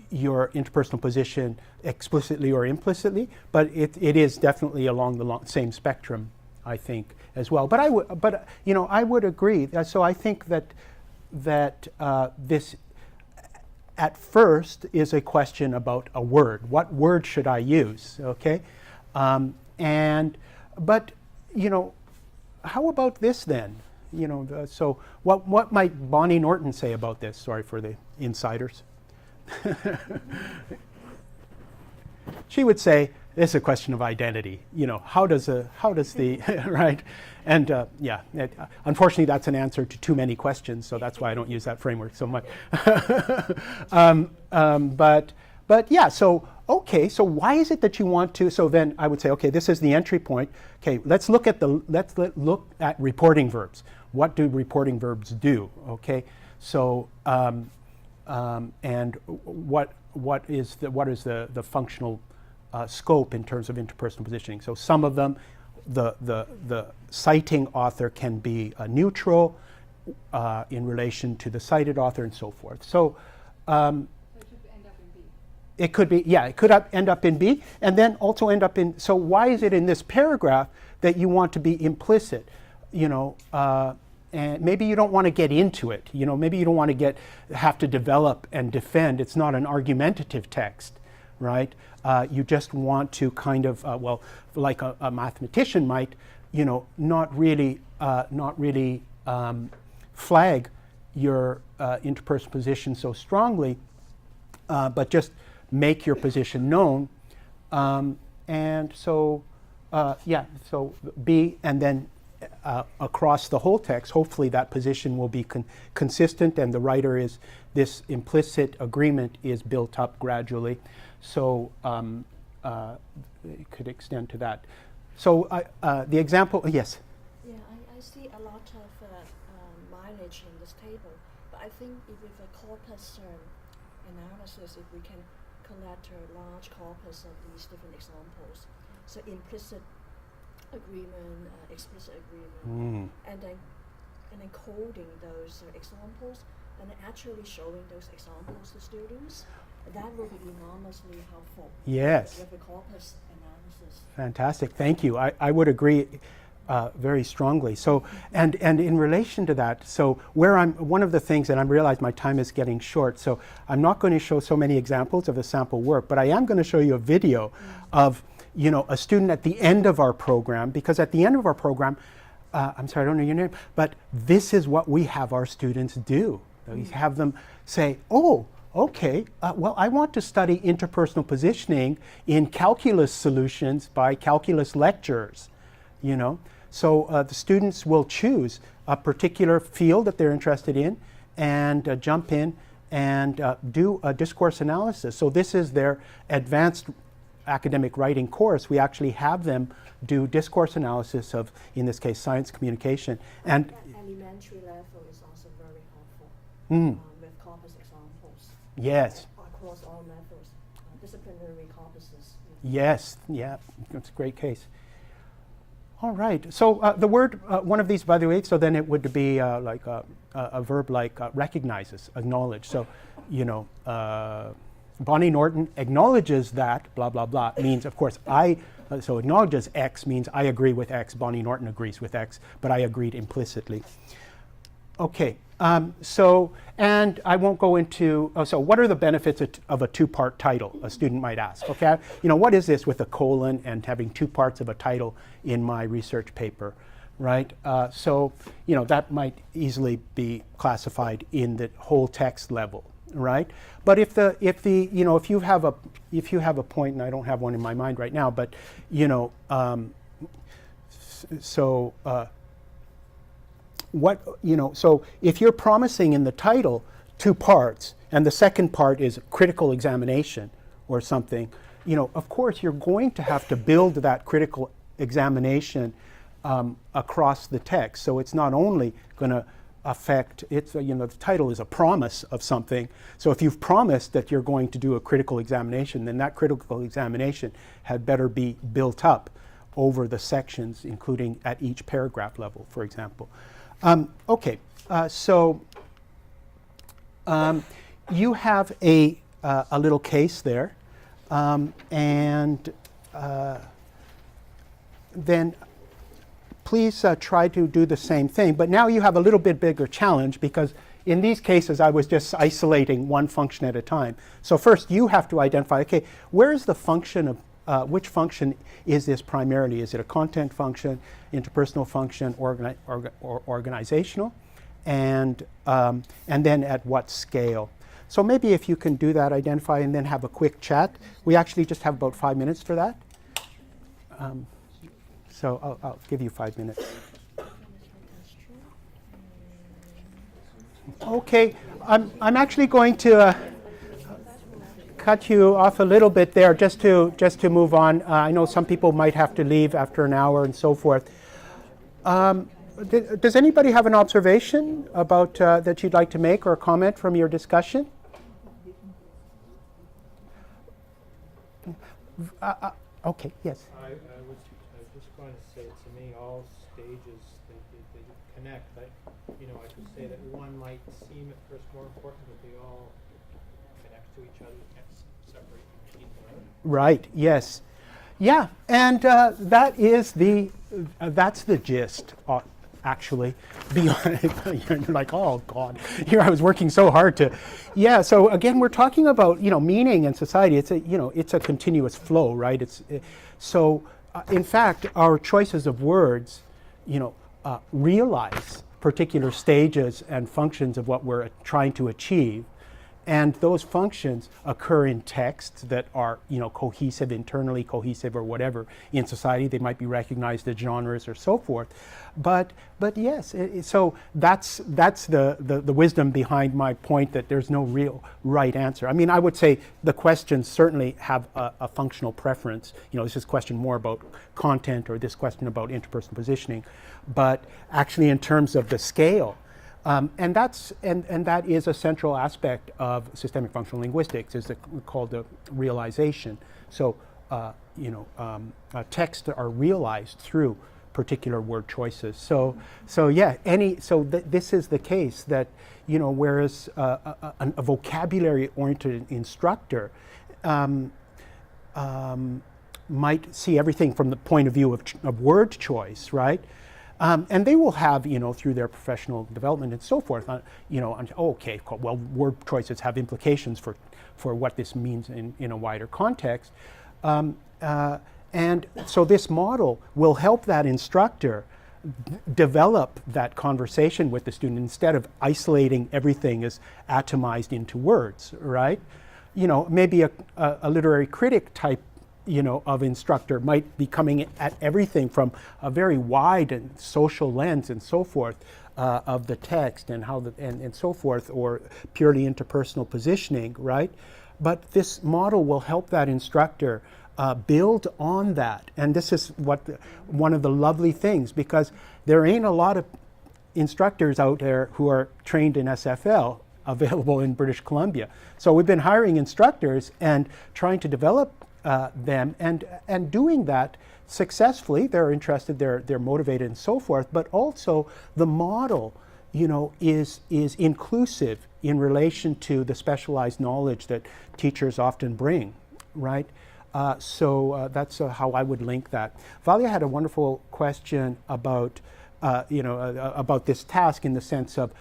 your interpersonal position explicitly or implicitly, but it is definitely along the same spectrum, I think, as well. But I would agree. So I think that this at first is a question about a word. What word should I use? Okay, but you know, how about this then? You know, so what might Bonnie Norton say about this? Sorry for the insiders. She would say, this is a question of identity. You know, how does the right? And unfortunately, that's an answer to too many questions, so that's why I don't use that framework so much. But yeah, so okay, so why is it that you want to? So then I would say, okay, this is the entry point. Okay, let's look at reporting verbs. What do reporting verbs do? Okay, so and what is the functional scope in terms of interpersonal positioning? So some of them, the citing author can be neutral in relation to the cited author and so forth. So So it should end up in B. it could be, yeah, it could end up in B, and then also end up in, so why is it in this paragraph that you want to be implicit? You know, and maybe you don't want to get into it. You know, maybe you don't want to have to develop and defend. It's not an argumentative text, right? You just want to kind of, like a mathematician might, you know, not really flag your interpersonal position so strongly, but just make your position known. And so, so B, and then across the whole text, hopefully that position will be consistent, and the writer is, this implicit agreement is built up gradually. So it could extend to that. So the example, yes? Yeah, I see a lot of mileage in this table, but I think if with a corpus analysis, if we can collect a large corpus of these different examples, so implicit agreement, explicit agreement, and then coding those examples, and actually showing those examples to students, that will be enormously helpful. Yes. With the corpus analysis. Fantastic. Thank you. I would agree very strongly. So, and in relation to that, so one of the things, and I realize my time is getting short, so I'm not going to show so many examples of the sample work, but I am going to show you a video of, a student at the end of our program, because at the end of our program, I'm sorry, I don't know your name, but this is what we have our students do. We have them say, oh, okay, well, I want to study interpersonal positioning in calculus solutions by calculus lecturers, So the students will choose a particular field that they're interested in and jump in and do a discourse analysis. So this is their advanced academic writing course. We actually have them do discourse analysis of, in this case, science communication. And that elementary level is also very helpful with corpus examples. Yes. Across all levels, disciplinary corpuses. Yes, yeah, that's a great case. All right, so the word, one of these, by the way, so then it would be like a verb like recognizes, acknowledge. So, Bonnie Norton acknowledges that, blah, blah, blah, means, of course, so acknowledges X means I agree with X, Bonnie Norton agrees with X, but I agreed implicitly. Okay, so, and I won't go into, so what are the benefits of a two-part title, a student might ask, okay? What is this with a colon and having two parts of a title in my research paper, right? So, that might easily be classified in the whole text level, right? But if you have a point, and I don't have one in my mind right now, but, so if you're promising in the title two parts, and the second part is critical examination or something, of course you're going to have to build that critical examination across the text. So it's not only going to affect, the title is a promise of something. So if you've promised that you're going to do a critical examination, then that critical examination had better be built up over the sections, including at each paragraph level, for example. Okay, so you have a little case there, and then please try to do the same thing. But now you have a little bit bigger challenge, because in these cases I was just isolating one function at a time. So first you have to identify, okay, where is the function of which function is this primarily? Is it a content function, interpersonal function, or organizational? And then at what scale? So maybe if you can do that, identify, and then have a quick chat. We actually just have about 5 minutes for that. So I'll give you 5 minutes. Okay, I'm actually going to cut you off a little bit there just to move on. I know some people might have to leave after an hour and so forth. Does anybody have an observation about that you'd like to make, or a comment from your discussion? Okay, yes. I was just going to say, to me, all stages they connect. I could say that one might seem at first more important, but they all connect to each other. You can't separate people out. Right. Yes. Yeah. And that's the gist. Actually, you're like, oh God, here I was working so hard to, yeah. So again, we're talking about meaning in society. It's a continuous flow, right? In fact, our choices of words, realize particular stages and functions of what we're trying to achieve. And those functions occur in texts that are, cohesive, internally cohesive or whatever. In society, they might be recognized as genres or so forth. But yes, so that's the wisdom behind my point that there's no real right answer. I mean, I would say the questions certainly have a functional preference. This is a question more about content, or this question about interpersonal positioning. But actually, in terms of the scale, and that is a central aspect of systemic functional linguistics, is called the realization. So, texts are realized through particular word choices. So yeah, this is the case that, you know, whereas a vocabulary-oriented instructor might see everything from the point of view of word choice, right? And they will have, you know, through their professional development and so forth, you know, okay, cool, well, word choices have implications for what this means in a wider context. And so this model will help that instructor develop that conversation with the student instead of isolating everything as atomized into words, right? You know, maybe a literary critic type, you know, of instructor might be coming at everything from a very wide and social lens and so forth of the text and how and so forth, or purely interpersonal positioning, right? But this model will help that instructor build on that. And this is one of the lovely things, because there ain't a lot of instructors out there who are trained in SFL available in British Columbia. So we've been hiring instructors and trying to develop them, and doing that successfully. They're interested, they're motivated and so forth, but also the model, you know, is inclusive in relation to the specialized knowledge that teachers often bring, right? So that's how I would link that. Valia had a wonderful question about, you know, about this task, in the sense of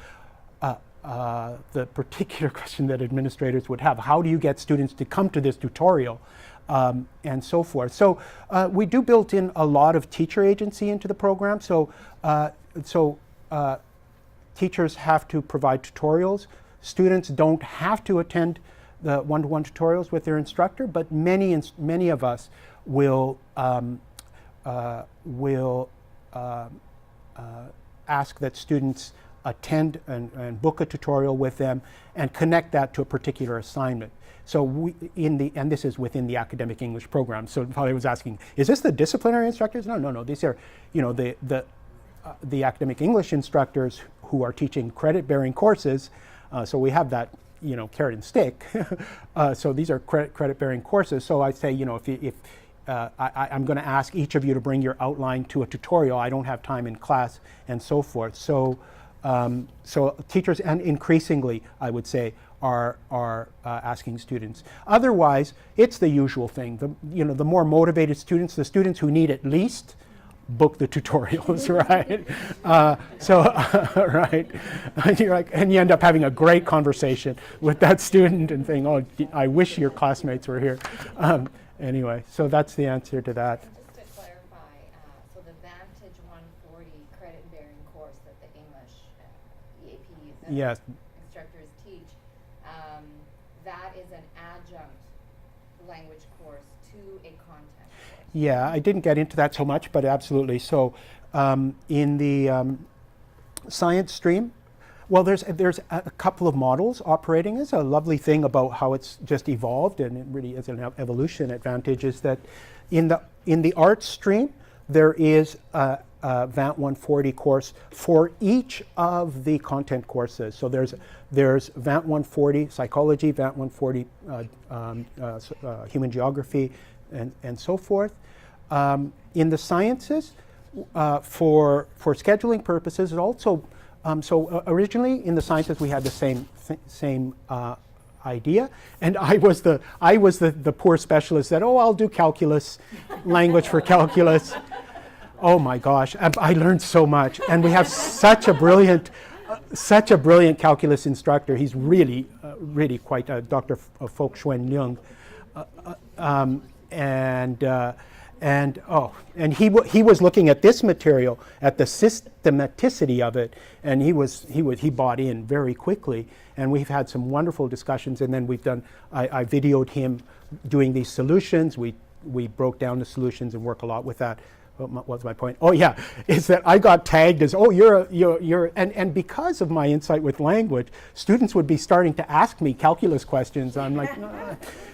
the particular question that administrators would have. How do you get students to come to this tutorial? And so forth. So we do build in a lot of teacher agency into the program. So teachers have to provide tutorials. Students don't have to attend the one-to-one tutorials with their instructor, but many of us will ask that students attend and book a tutorial with them and connect that to a particular assignment. So and this is within the academic English program. So Valia was asking, is this the disciplinary instructors? No. These are, you know, the academic English instructors who are teaching credit-bearing courses. So we have that, you know, carrot and stick. So these are credit-bearing courses. So I say, you know, if I'm going to ask each of you to bring your outline to a tutorial. I don't have time in class, and so forth. So teachers, and increasingly, I would say, are asking students. Otherwise, it's the usual thing. The more motivated students, the students who need it least, book the tutorials, right? Right, and you're like, and you end up having a great conversation with that student and saying, "Oh, I wish your classmates were here." Anyway, so that's the answer to that. Just to clarify, so the Vantage 140 credit-bearing course that the English EAPs and Yes. instructors teach, that is an adjunct language course to a content course. Yeah, I didn't get into that so much, but absolutely. So in the science stream, well, there's a couple of models operating. It's a lovely thing about how it's just evolved, and it really is an evolution advantage, is that in the arts stream, there is a VANT 140 course for each of the content courses. So there's VANT 140 psychology, VANT 140 human geography, and so forth. In the sciences, for scheduling purposes, it also originally in the sciences we had the same idea, and I was the poor specialist that, oh, I'll do calculus, language for calculus. Oh my gosh, I learned so much, and we have such a brilliant calculus instructor. He's really quite Dr. Folk Shuen Leung, and he was looking at this material, at the systematicity of it, and he bought in very quickly, and we've had some wonderful discussions, and then I videoed him doing these solutions. We broke down the solutions and work a lot with that. What's my point? Oh yeah, is that I got tagged as, oh, you're and because of my insight with language, students would be starting to ask me calculus questions. I'm like,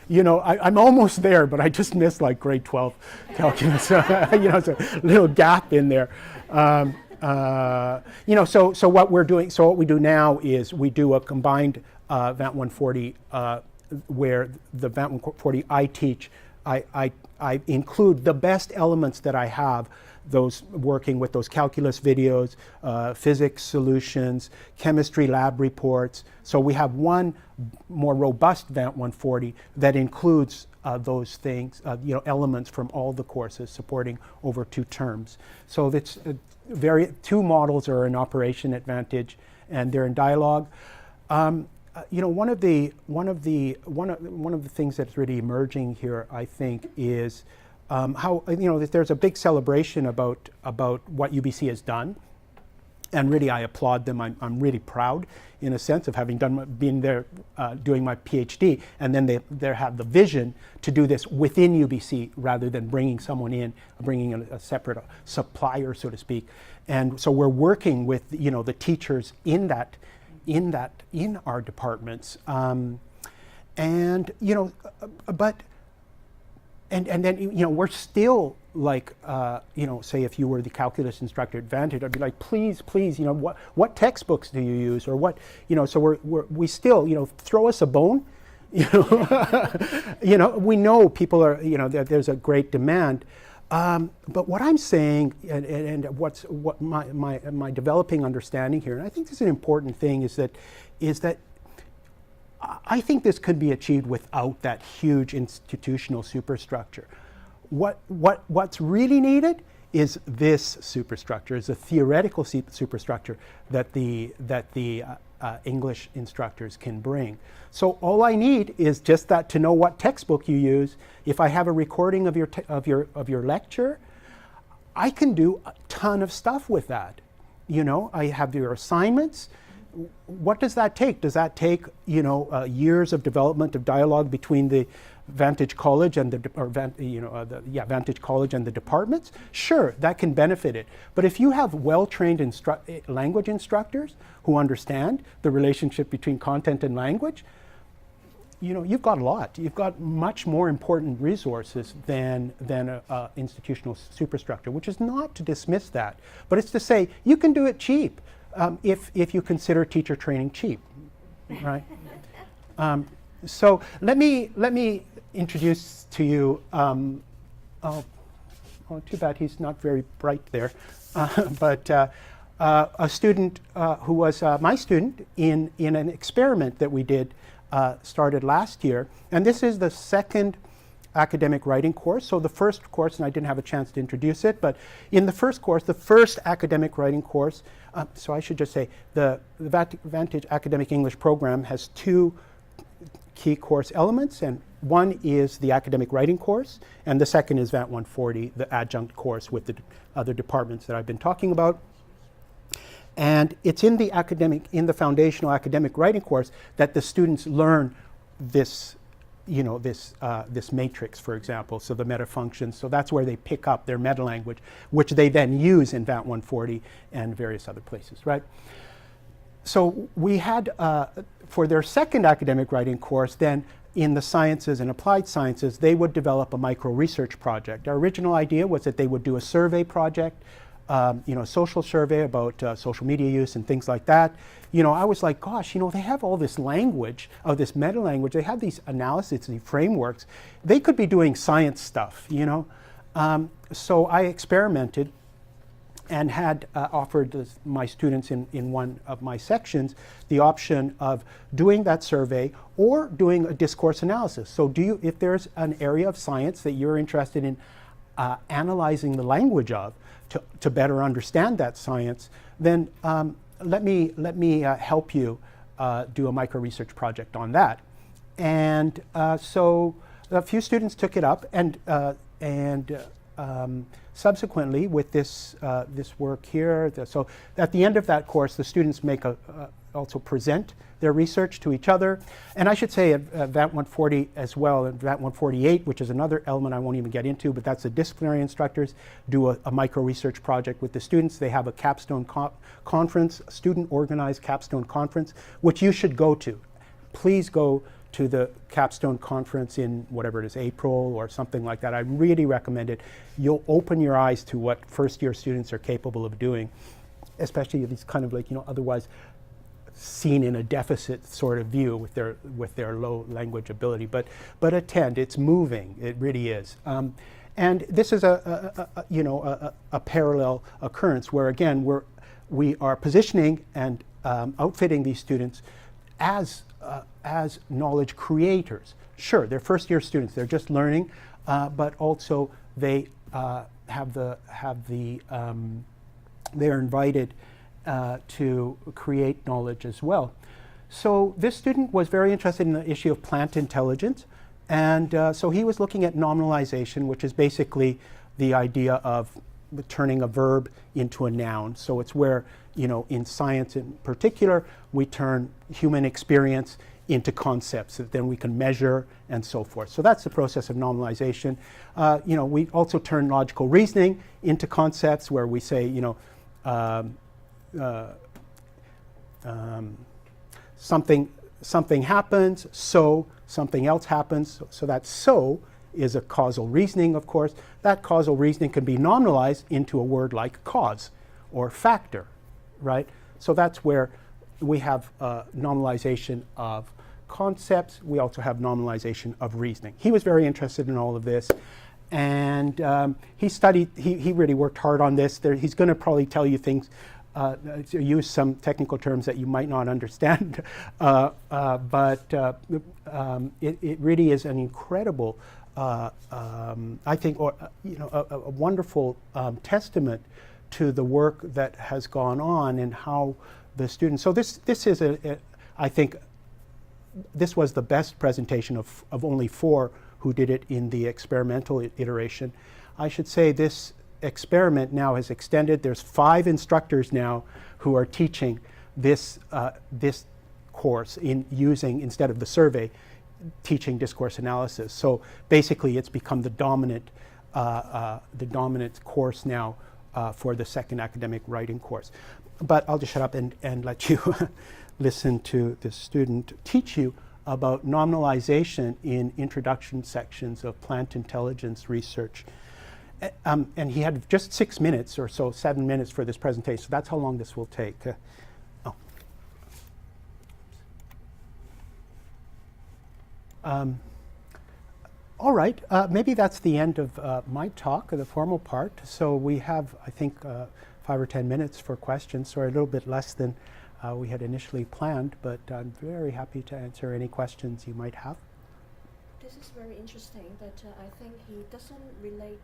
you know, I'm almost there, but I just missed like grade 12 calculus. You know, it's a little gap in there. You know, so what we do now is we do a combined VANT 140 where the VANT 140 I teach. I include the best elements that I have those working with those calculus videos, physics solutions, chemistry lab reports. So we have one more robust VANT 140 that includes those things, elements from all the courses supporting over 2 terms. So it's 2 models are in operation at Vantage, and they're in dialogue. One of the things that's really emerging here, I think, is how that there's a big celebration about what UBC has done, and really I applaud them. I'm really proud, in a sense, of having been there doing my PhD, and then they have the vision to do this within UBC rather than bringing someone in, bringing a separate supplier, so to speak. And so we're working with the teachers in our departments, and then we're still like say if you were the calculus instructor at Vantage, I'd be like, please, what textbooks do you use, or what so we still throw us a bone, we know people are there's a great demand. But what I'm saying, and what my developing understanding here, and I think this is an important thing, is that I think this could be achieved without that huge institutional superstructure. What's really needed is this superstructure, is a theoretical superstructure that the English instructors can bring. So all I need is just that, to know what textbook you use. If I have a recording of your lecture, I can do a ton of stuff with that. I have your assignments. What does that take? Does that take years of development of dialogue between the Vantage College and Vantage College and the departments? Sure, that can benefit it. But if you have well-trained language instructors who understand the relationship between content and language, you've got a lot. You've got much more important resources than a institutional superstructure, which is not to dismiss that, but it's to say you can do it cheap if you consider teacher training cheap, right? So let me introduce to you. Too bad he's not very bright there, but a student who was my student in an experiment that we did. Started last year, and this is the second academic writing course. So the first course, and I didn't have a chance to introduce it, but in the first course, the first academic writing course, so I should just say the Vantage Academic English program has 2 key course elements, and one is the academic writing course, and the second is VANT 140, the adjunct course with the other departments that I've been talking about. And it's in the foundational academic writing course that the students learn this, this matrix, for example, so the meta functions. So that's where they pick up their meta language, which they then use in VANT 140 and various other places, right? So we had, for their second academic writing course, then in the sciences and applied sciences, they would develop a micro-research project. Our original idea was that they would do a survey project, social survey about social media use and things like that. I was like, gosh, they have all this language, this meta language. They have these analysis, these frameworks. They could be doing science stuff, So I experimented and had offered my students in one of my sections the option of doing that survey or doing a discourse analysis. So if there's an area of science that you're interested in analyzing the language of, to better understand that science, then let me help you do a micro-research project on that. And so a few students took it up, and subsequently with this work here, so at the end of that course, the students also present their research to each other. And I should say at VANT 140 as well, and VANT 148, which is another element I won't even get into, but that's the disciplinary instructors do a micro-research project with the students. They have a capstone conference, a student-organized capstone conference, which you should go to. Please go to the capstone conference in whatever it is, April or something like that. I really recommend it. You'll open your eyes to what first-year students are capable of doing, especially these kind of otherwise seen in a deficit sort of view with their low language ability, but attend. It's moving. It really is. And this is a parallel occurrence where, again, we are positioning and outfitting these students as knowledge creators. Sure, they're first-year students; they're just learning, but also they they're invited to create knowledge as well. So this student was very interested in the issue of plant intelligence, and so he was looking at nominalization, which is basically the idea of turning a verb into a noun. So it's where, in science in particular, we turn human experience into concepts that then we can measure and so forth. So that's the process of nominalization. We also turn logical reasoning into concepts where we say, something happens, so something else happens. So that so is a causal reasoning, of course. That causal reasoning can be nominalized into a word like cause or factor, right? So that's where we have nominalization of concepts. We also have nominalization of reasoning. He was very interested in all of this, and he really worked hard on this. He's going to probably tell you things, use some technical terms that you might not understand, but it really is an incredible, I think, a wonderful testament to the work that has gone on and how the students. So this is I think this was the best presentation of only 4 who did it in the experimental iteration. I should say this experiment now has extended. There's 5 instructors now who are teaching this course in using, instead of the survey, teaching discourse analysis. So basically it's become the dominant course now for the second academic writing course. But I'll just shut up and let you listen to the student teach you about nominalization in introduction sections of plant intelligence research. And he had just 6 minutes or so, 7 minutes for this presentation. So that's how long this will take. All right, maybe that's the end of my talk, the formal part. So we have, I think, 5 or 10 minutes for questions, or a little bit less than we had initially planned, but I'm very happy to answer any questions you might have. This is very interesting, but I think he doesn't relate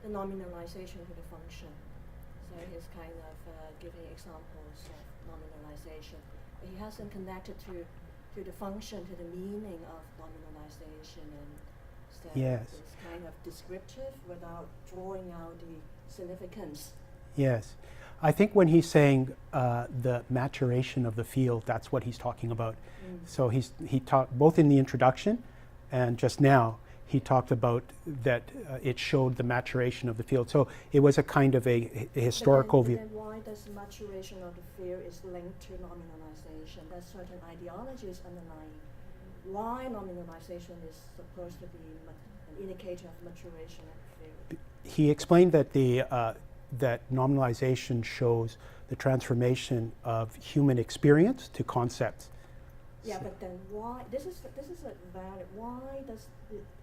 the nominalization to the function. So he's kind of giving examples of nominalization. He hasn't connected to the function, to the meaning of nominalization, and instead Yes. it's kind of descriptive without drawing out the significance. Yes. I think when he's saying the maturation of the field, that's what he's talking about. So he talked both in the introduction and just now, he talked about that it showed the maturation of the field. So it was a kind of a historical view. Then why does maturation of the field is linked to nominalization? There's certain ideologies underlying why nominalization is supposed to be an indicator of maturation of the field. He explained that that nominalization shows the transformation of human experience to concepts. Yeah, but then why? This is a value. Why does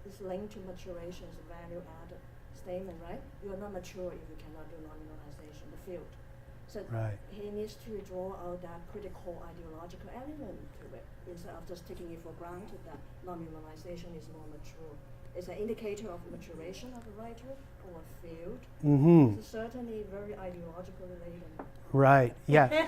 this link to maturation is a value-added statement, right? You are not mature if you cannot do nominalization, the field. So Right. he needs to draw out that critical ideological element to it, instead of just taking it for granted that nominalization is more mature. It's an indicator of maturation of a writer or a field. Mm-hmm. It's certainly very ideologically related. Right. Yeah.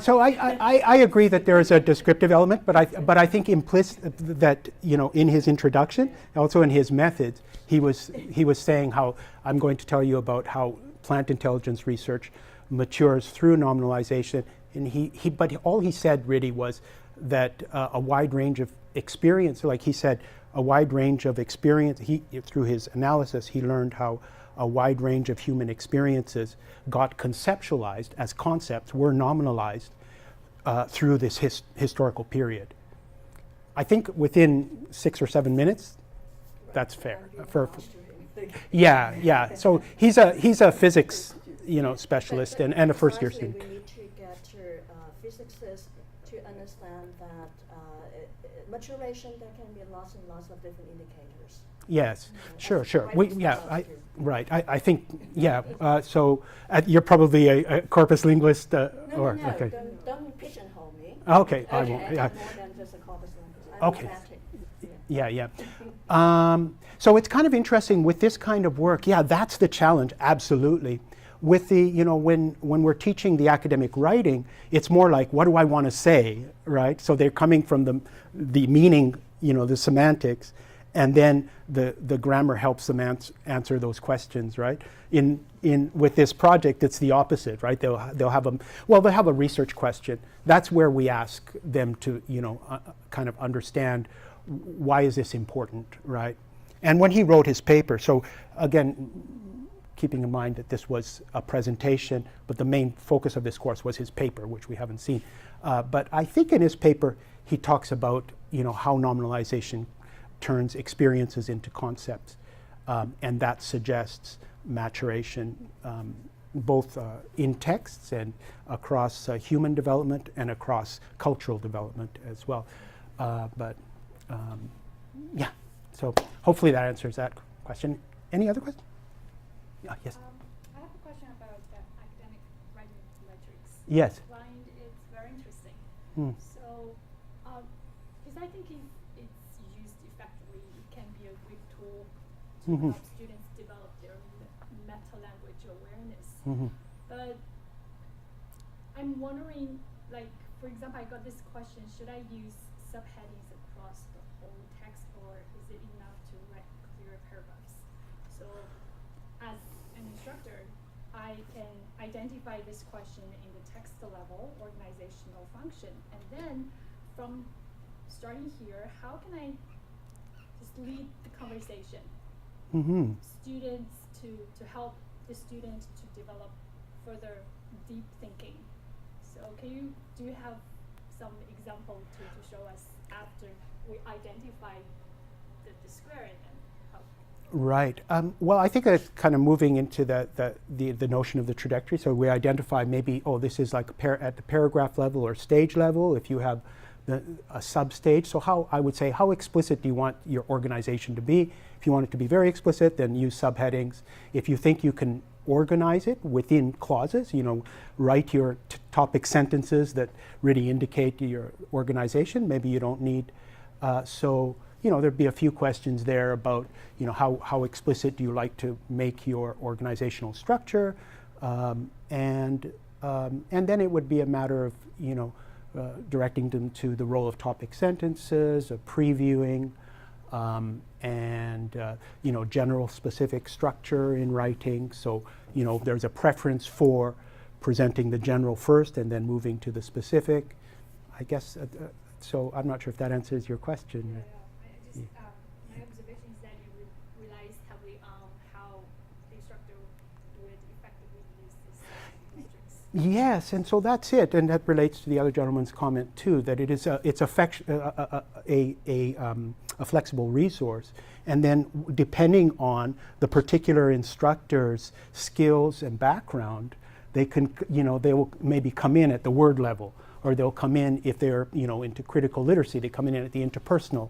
So I agree that there is a descriptive element, but I think implicit that in his introduction, also in his methods, he was saying how I'm going to tell you about how plant intelligence research matures through nominalization, and but all he said really was that a wide range of experience, like he said, a wide range of experience. Through his analysis, he learned how a wide range of human experiences got conceptualized as concepts, were nominalized through this historical period. I think within 6 or 7 minutes, that's fair. Yeah. So he's a physics specialist and a first-year student. We need to get to physicists to understand that maturation, there can be lots and lots of different indicators. Yes, sure, sure. Right, We, it's yeah, about I, you. right. I think, yeah. So you're probably a corpus linguist, No, or no, no, okay. don't pigeonhole me. Okay, I won't. I'm Yeah. more than just a corpus linguist. I'm Okay. a Vantage. Yeah, yeah. So it's kind of interesting with this kind of work. Yeah, that's the challenge, absolutely. With the, you know, when we're teaching the academic writing, it's more like, what do I want to say, right? So they're coming from the meaning, you know, the semantics, and then the grammar helps them answer those questions, right? With this project, it's the opposite, right? They'll have a research question. That's where we ask them to, you know, kind of understand why is this important, right? And when he wrote his paper, so again, keeping in mind that this was a presentation, but the main focus of this course was his paper, which we haven't seen. But I think in his paper, he talks about, you know, how nominalization turns experiences into concepts. And that suggests maturation, both in texts and across human development and across cultural development as well. Yeah, so hopefully that answers that question. Any other questions? Yes. I have a question about the academic writing metrics. Yes. I find it's very interesting. Hmm. So, because I think if it's used effectively, it can be a great tool to Mhm. help students develop their meta-language awareness. Mhm. But I'm wondering, like, for example, I got this question, should I use subheadings across the whole text, or is it enough to write clear paragraphs? So, as an instructor, I can identify this question in the text level, organizational function, and then from starting here, how can I just lead the conversation? Mm-hmm. Students to help the student to develop further deep thinking. So do you have some example to show us after we identify the square and then how? Right. Well, I think that's kind of moving into the notion of the trajectory. So we identify maybe, oh, this is like at the paragraph level or stage level. If you have a sub-stage, so I would say, how explicit do you want your organization to be? If you want it to be very explicit, then use subheadings. If you think you can organize it within clauses, you know, write your topic sentences that really indicate your organization. Maybe you don't need, so, you know, there'd be a few questions there about, you know, how explicit do you like to make your organizational structure, and then it would be a matter of, you know, directing them to the role of topic sentences, previewing, and you know, general specific structure in writing. So, you know, there's a preference for presenting the general first and then moving to the specific. I guess, so I'm not sure if that answers your question. My observation is that it relies heavily on how the instructor would effectively use this matrix. Yes, and so that's it, and that relates to the other gentleman's comment too. That it's a flexible resource, and then depending on the particular instructor's skills and background, they can, you know, they will maybe come in at the word level, or they'll come in if they're, you know, into critical literacy. They come in at the interpersonal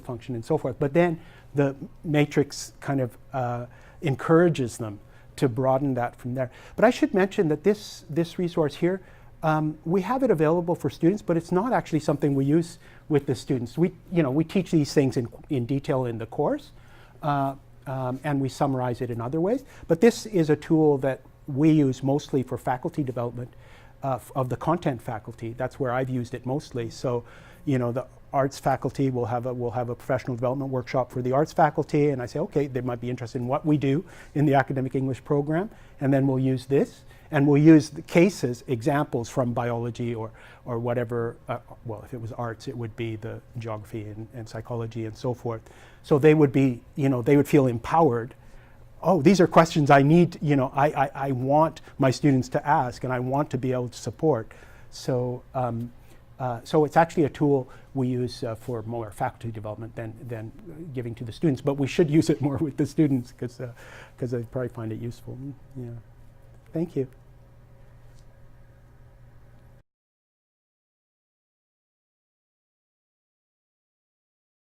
function and so forth. But then the matrix kind of encourages them to broaden that from there. But I should mention that this resource here, we have it available for students, but it's not actually something we use with the students. We teach these things in detail in the course, and we summarize it in other ways. But this is a tool that we use mostly for faculty development of the content faculty. That's where I've used it mostly. So, you know, the arts faculty will have a professional development workshop for the arts faculty, and I say, okay, they might be interested in what we do in the academic English program, and then we'll use this, and we'll use the cases, examples from biology or whatever, well, if it was arts, it would be the geography and psychology and so forth. So they would be, you know, they would feel empowered. Oh, these are questions I need, you know, I want my students to ask, and I want to be able to support. So, so it's actually a tool we use for more faculty development than giving to the students, but we should use it more with the students because they probably find it useful. Yeah. Thank you.